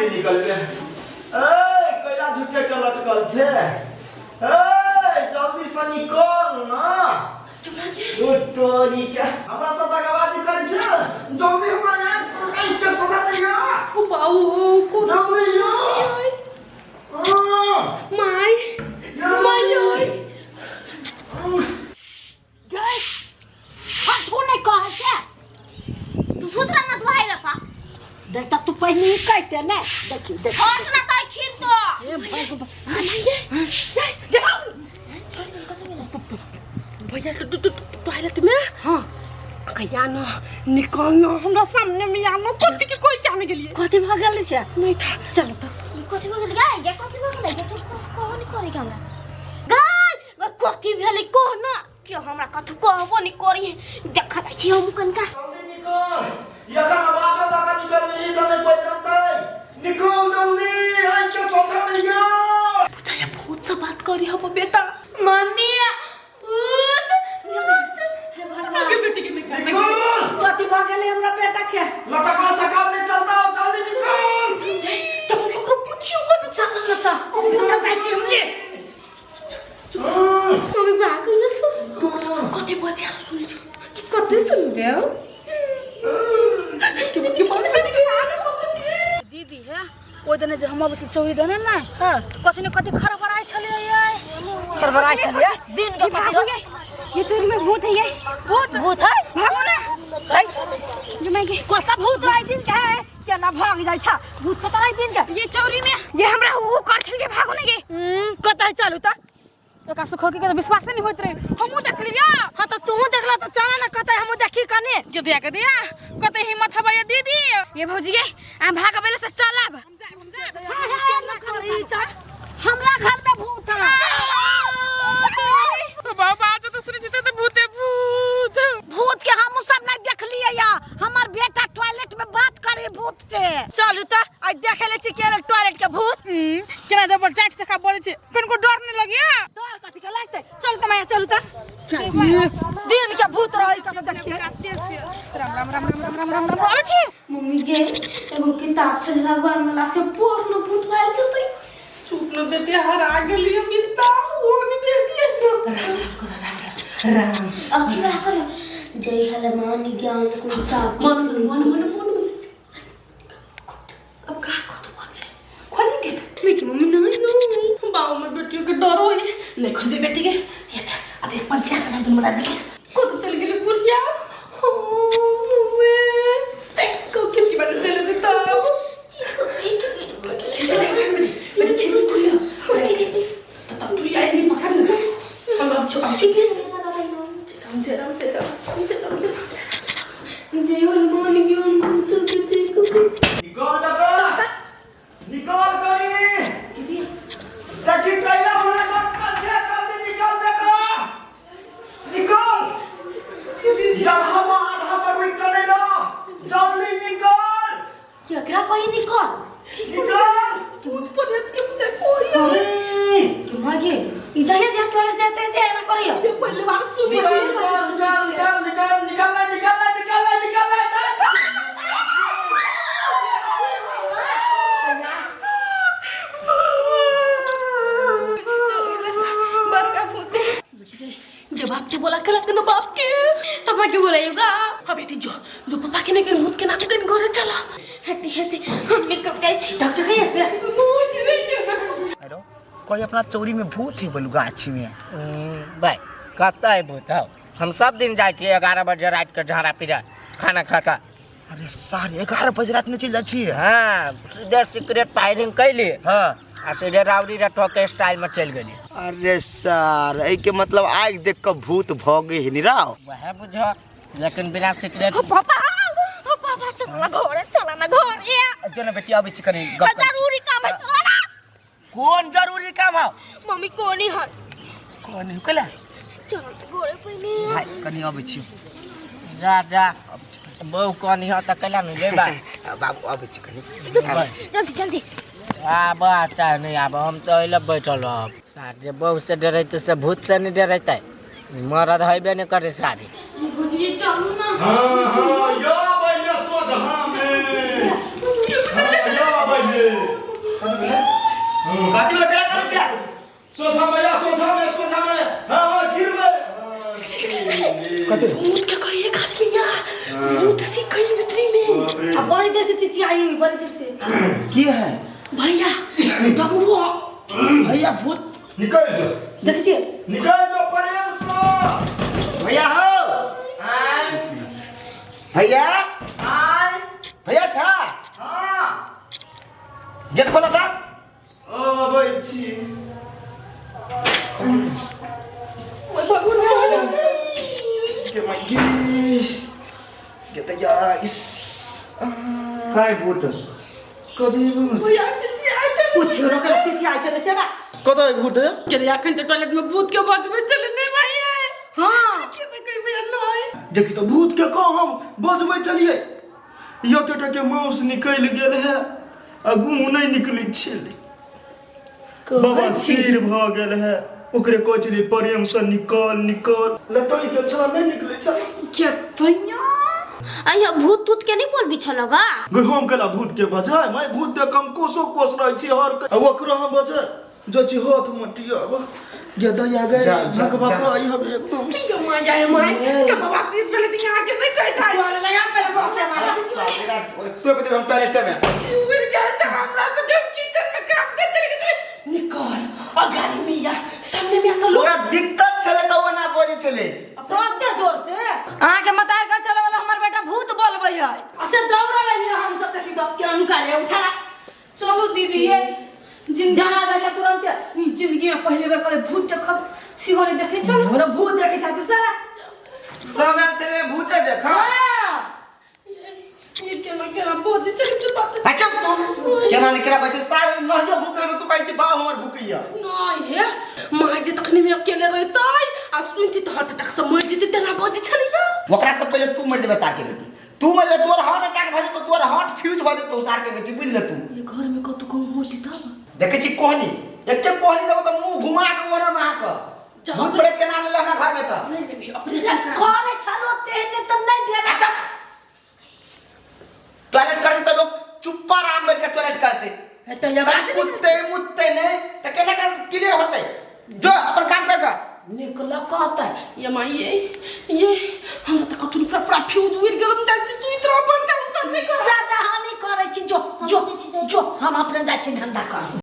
जल्दी निकल गए। ए कैला झूठे के लटकल छे। ए जल्दी से निकल ना। ओ तोरी के हमरा सदा के बात कर छे। जल्दी हमरा यहाँ के सदा नहीं आ। ओ बाऊ को जल्दी आ। माय ओए गई हां तू नहीं कह के तू सुधरा ना दुहाई रपा देख तू पहले कहते ने देखी देख और ना कह खीर तो ए भैया तू टॉयलेट में हां कहिया ना निकल ना हमरा सामने में आना कथि के कोई जाने के लिए कथि भागल छे नहीं था चल तो कथि भागल गए कथि भागल गए कौन करे हमरा गई कथि भेले कह ना कि हमरा कथु कहबो नहीं करी देखा जाय छी हम कनका जल्दी निकल। यखन आवाज तक निकल नहीं तो नहीं पहचानते। निकल जल्दी आई के सोता में गया। बुझाया भूत से बात करी हो बेटा मम्मी आगे बेटी के निकाल निकल। कथि भागल हमरा बेटा के लटका सका में चलता हो जल्दी निकल। तो को पूछियो को चल ना ता पूछा जाय छी हमले मम्मी भागल सुन कथि बजिया सुन छ कथि सुनबे के माने बेटी के दीदी है ओ दिन जे हम बस चौरी देने ना हां कथि ने कथि खरबराय छले खरबराय छलिए दिन के कथि ये चोरी में भूत है ये भूत है भागो ना जे मैं के कोता भूत आई दिन के है केना भाग जाय छ भूत कता आई दिन के ये चौरी में ये हमरा वो कर छल के भागो ना गे कता चलू ता एका सुखर के विश्वास नहीं होत रे हमहु देख लिया हां त तू देखला त चला ना कता हम देखी कने के दिया के दिया कते हिम्मत हबे ये दीदी ये भौजी गे आ भागबे से चलब हम जाए हमरा घर में भूत है बाबा आज तो सुने छिते तो भूत भूत के हम सब नहीं देख लिए या हमर बेटा टॉयलेट में बात करे भूत से चलू त आज देखे ले छी के टॉयलेट के भूत केना जब चाट चखा बोले छी कनको डर नहीं लगिया डर कथि के लागते चल त मैं चलू त दिन के भूत रही कत देखिए राम राम राम राम राम राम राम आवे छी मम्मी गे एगो किताब छल भगवान वाला से पढ़ लो भूत भाई जतई चुप न बेटी हर आ गेली मिलता वो नहीं बेटी राम अखिरा कर जय हनुमान ज्ञान गुण सागर मन अब का तो बचे खोल के लेकिन मम्मी नहीं बाऊ में बेटियों के डर होई ले खोल दे बेटी के ये अरे पंचायत का तुम बता दे को तो चल गेली पुरिया को की बात चले देता चिको पेट के बेटी के खुलिया तब तू आई नहीं पकड़ ले हम अब छुपा के राम जय हनुमान ज्ञान गुण सागर जय कबीर निकल बेटा निकल करी सखी कैला हमरा लटकल छे। जल्दी निकल बेटा निकल। यहां आधा पर रुक नहीं रहो। जल्दी निकल। केकरा कोई निकल निकल। भूत प्रेत के मुझे कोई क्यों मागे ई जगह जे टॉयलेट जाते थे ना करियो ये पहले बार सुन निकल जब बाप के बोला के लगन बाप के पापा के बोलाएगा हां बेटी जो पापा के नहीं भूत के नाम के घर चला हटी हटी हमने कब गए छी डॉक्टर कहिए हेलो कोई अपना चोरी में भूत है बोलू गाछी में भाई कत्ता है भूत हो हम सब दिन जाए छी 11 बजे रात के झाड़ा पिजा खाना खा का अरे सारे 11 बजे रात में चल जा छी हां सीधे सीक्रेट फायरिंग कैली हां आ सीधे राउडी रटो के स्टाइल में चल गेली अरे सर ए के मतलब आग देख के भूत भगे है नी राव वह बुझो लेकिन बिना सीक्रेट पापा चला ना घर ये जो ना बेटी आबै छी कनी गप जरूरी काम है चला ना कौन जरूरी काम है मम्मी कोनी है कौन है कला चल घरे पहले भाई कनी आबै छी जा जा बहु कनी हो त कला नहीं लेबा बाबू आबै छी कनी जल्दी जल्दी आब आता नहीं आब हम तो इला बैठल रह साथ जे बहु से डरैते से भूत से नहीं डरैते मरद होइबे नहीं करे सारी भुजिए चलू ना हां या भैया सोच हां में हां या भैया कहते भूत क्या कहिए खाली में यार भूत सी कहीं भीतरी में अब बड़ी देर से चिची आई हुई बड़ी देर से की है भैया डमरू भैया भूत निकल जाओ, देखिए निकल जाओ प्रेम से। भैया हो आय भैया आय भैया छा हाँ गेट खोला था ओ भाई छी के माई गेट या इस काय भूत कदी भैया चिची आई चल पूछियो ना कर चिची आई चले से बा कदा भूत के याखन तो टॉयलेट में भूत के बाद में चलने भाई है हां के तो कोई भैया नहीं देखी तो भूत के कहो हम बजबै चलिए यो तो के माउस निकल गेल है अगू नहीं निकलै छेले बाबा सिर भ गेल है ओकरे कोचली प्रेम से निकल निकल लटोई के छला नहीं निकले छला क्या भैया अయ్యో भूत तूत के नहीं बोल बिछल होगा गई हम केला भूत के बजाय मैं भूत देख हम कोसो कोस रह छी हर अब ओकरो हम बजे जो छी हाथ मटिया अब ये दया गए भगवा को आई हम एकदम के मां जाए मां के बाबा सीट पहले दिन आके नहीं कहता बोले लगा पहले बहुत मारा तो बते हम टॉयलेट में उड़ गया था हमरा सब किचन में काम कर चले निकल और गाड़ी में यार सामने में आता पूरा दिक्कत चले तो ना बोझे चले तो दे जोर से आके मतार का चले वाला हमर बेटा भूत बोलबै है अच्छा दौड़ा लगी हम सब देखी तो क्या निकाले उठा चलो दीदी ये जाना जा तुरंत जिंदगी में पहली बार करे भूत देखब सिहोनी देखे चल हमरा भूत देखे छ तू चला सब चले भूत देखा ये केना बहुत चल बात अच्छा तू केना निकला बच्चे सारे नहियो भूख तो तू कहती बा हमर भूखिया नहीं है मां जे तखनी में अकेले रहता आ सुनती तो हार्ट अटैक से मर जेते तेना बाजी छलिया ओकरा से पहले तू मर जेबे सार के बेटी तू मर जे तोर हार्ट अटैक भ तो तोर हार्ट फ्यूज भ तो सार के बेटी बुझ ले तू ये घर में कत कम होती तब देखे छी कोहनी एक कोहनी देबो तो मुंह घुमा के ओरा मां का भूत प्रेत के नाम ले हमरा घर में तो नहीं ले ऑपरेशन करा करे छलो तेने तो नहीं देना अच्छा टॉयलेट करते तो लोग चुप्पा आराम करके टॉयलेट करते तो ये बात कुत्ते मुत्ते नहीं तो केना कर क्लियर होते जो अपन काम करबा निकला कहता है ये मां ये हम तो कतुन पूरा फ्यूज उड़ गेल हम जाची सुई तरह बन जा सब नहीं कर जा हम ही करे छी जो हम अपने जाय छी धंधा कर